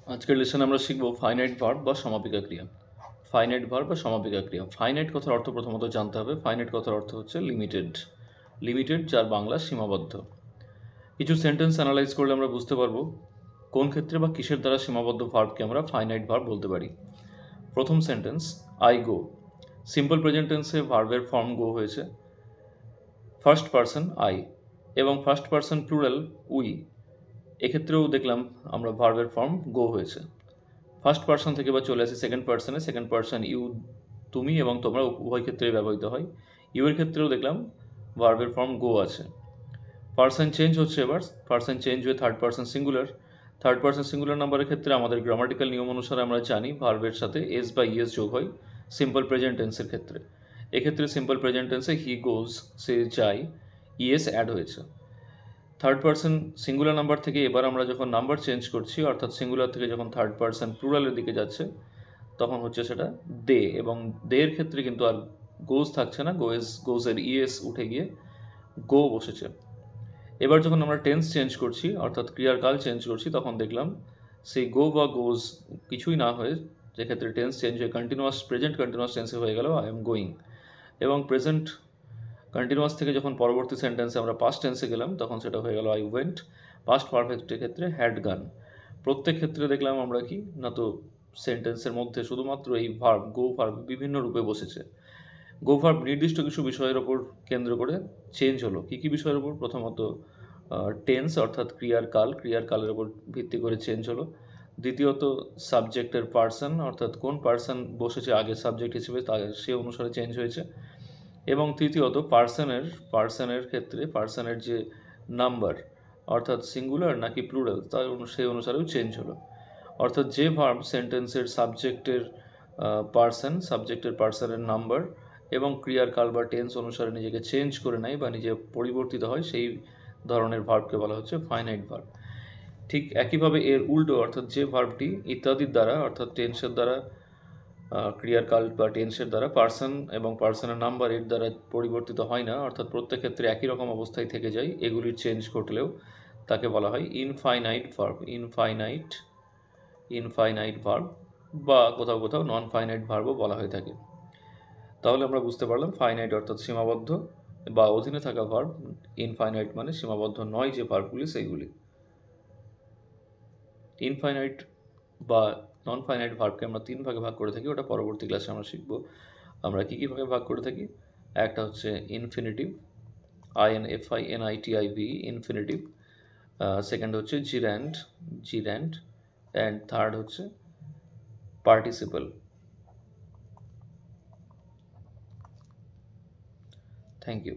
আজকের লেসনে আমরা শিখব ফাইনাইট ভার্ব বা সমাপিকা ক্রিয়া। ফাইনাইট ভার্ব বা সমাপিকা ক্রিয়া। ফাইনাইট কথার অর্থ প্রথমত জানতে হবে। ফাইনাইট কথার অর্থ হচ্ছে লিমিটেড। লিমিটেড, যার বাংলা সীমাবদ্ধ। কিছু সেন্টেন্স অ্যানালাইজ করলে আমরা বুঝতে পারবো কোন ক্ষেত্রে বা কিসের দ্বারা সীমাবদ্ধ ভার্বকে আমরা ফাইনাইট ভার্ব বলতে পারি। প্রথম sentence, I go. Simple present টেন্সে ভার্বের ফর্ম গো হয়েছে। ফার্স্ট পারসন আই এবং ফার্স্ট পারসন প্লুরাল উই, এক্ষেত্রেও দেখলাম আমরা ভার্বের ফর্ম গো হয়েছে। ফার্স্ট পারসন থেকে বা চলে আসি সেকেন্ড পারসনে। সেকেন্ড পারসন ইউ, তুমি এবং তোমরা উভয় ক্ষেত্রেই ব্যবহৃত হয়। ইউ এর ক্ষেত্রেও দেখলাম ভার্বের ফর্ম গো আছে। পারসন চেঞ্জ হচ্ছে, এবার পারসন চেঞ্জ হয়ে third person singular. Third person singular নাম্বারের ক্ষেত্রে আমাদের গ্রামাটিক্যাল নিয়ম অনুসারে আমরা জানি ভার্বের সাথে এস বা ইএস যোগ হয় সিম্পল প্রেজেন্ট টেন্সের ক্ষেত্রে। এক্ষেত্রে সিম্পল প্রেজেন্ট টেন্সে হি গোজ, সে যায়, ইএস অ্যাড হয়েছে। থার্ড পারসন সিঙ্গুলার নাম্বার থেকে এবার আমরা যখন নাম্বার চেঞ্জ করছি, অর্থাৎ সিঙ্গুলার থেকে যখন থার্ড পারসন প্লুরালের দিকে যাচ্ছে, তখন হচ্ছে সেটা দে, এবং দের ক্ষেত্রে কিন্তু আর গোজ থাকছে না, গোজের ইএস উঠে গিয়ে গো বসেছে। এবার যখন আমরা টেন্স চেঞ্জ করছি, অর্থাৎ ক্রিয়ার কাল চেঞ্জ করছি, তখন দেখলাম সেই গো বা গোজ কিছুই না হয়ে, যে ক্ষেত্রে টেন্স চেঞ্জ হয়ে কন্টিনিউয়াস প্রেজেন্ট কন্টিনিউয়াস টেন্সে হয়ে গেল আই এম গোয়িং। এবং প্রেজেন্ট কন্টিনিউয়াস থেকে যখন পরবর্তী সেন্টেন্সে আমরা পাস্ট টেন্সে গেলাম, তখন সেটা হয়ে গেল আই ওয়েন্ট। পাস্ট পারফেক্টের ক্ষেত্রে হ্যাড গান। প্রত্যেক ক্ষেত্রে দেখলাম আমরা কি না, তো সেন্টেন্সের মধ্যে শুধুমাত্র এই ভার্ব গো ভার্ব বিভিন্ন রূপে বসেছে। গো ভার্ব নির্দিষ্ট কিছু বিষয়ের ওপর কেন্দ্র করে চেঞ্জ হলো। কী কী বিষয়ের ওপর? প্রথমত টেন্স, অর্থাৎ ক্রিয়ার কাল, ক্রিয়ার কালের ওপর ভিত্তি করে চেঞ্জ হলো। দ্বিতীয়ত সাবজেক্টের পার্সন, অর্থাৎ কোন পার্সন বসেছে আগে সাবজেক্ট হিসেবে, তা সে অনুসারে চেঞ্জ হয়েছে। এবং তৃতীয়ত পার্সনের ক্ষেত্রে পার্সনের যে নাম্বার, অর্থাৎ সিঙ্গুলার নাকি প্লুরাল, তার সেই অনুসারেও চেঞ্জ হলো। অর্থাৎ যে ভার্ব সেন্টেন্সের সাবজেক্টের পার্সনের নাম্বার এবং ক্রিয়ার কাল বা টেন্স অনুসারে নিজেকে চেঞ্জ করে নেয় বা নিজে পরিবর্তিত হয়, সেই ধরনের ভার্বকে বলা হচ্ছে ফাইনাইট ভার্ব। ঠিক একইভাবে এর উল্টো, অর্থাৎ যে ভার্বটি ইত্যাদির দ্বারা, অর্থাৎ টেন্সের দ্বারা, ক্রিয়ার কাল বা টেন্সের দ্বারা, পার্সন এবং পার্সনের নাম্বার এর দ্বারা পরিবর্তিত হয় না, অর্থাৎ প্রত্যেক ক্ষেত্রে একই রকম অবস্থায় থেকে যায়, এগুলির চেঞ্জ ঘটলেও তাকে বলা হয় ইনফাইনাইট ভার্ব। ইনফাইনাইট ভার্ব বা কোথাও কোথাও নন ফাইনাইট ভার্বও বলা হয়ে থাকে। তাহলে আমরা বুঝতে পারলাম ফাইনাইট অর্থাৎ সীমাবদ্ধ বা অধীনে থাকা ভার্ব, ইনফাইনাইট মানে সীমাবদ্ধ নয় যে ভার্বগুলি সেইগুলি। ইনফাইনাইট বা নন ফাইনাইট ভার্বকে আমরা তিন ভাগে ভাগ করে থাকি, ওটা পরবর্তী ক্লাসে আমরা শিখব। আমরা কী কী ভাগে ভাগ করে থাকি? একটা হচ্ছে ইনফিনিটিভ, INFINITIV, ইনফিনিটিভ। সেকেন্ড হচ্ছে জির্যান্ড, অ্যান্ড থার্ড হচ্ছে পার্টিসিপল। Thank you.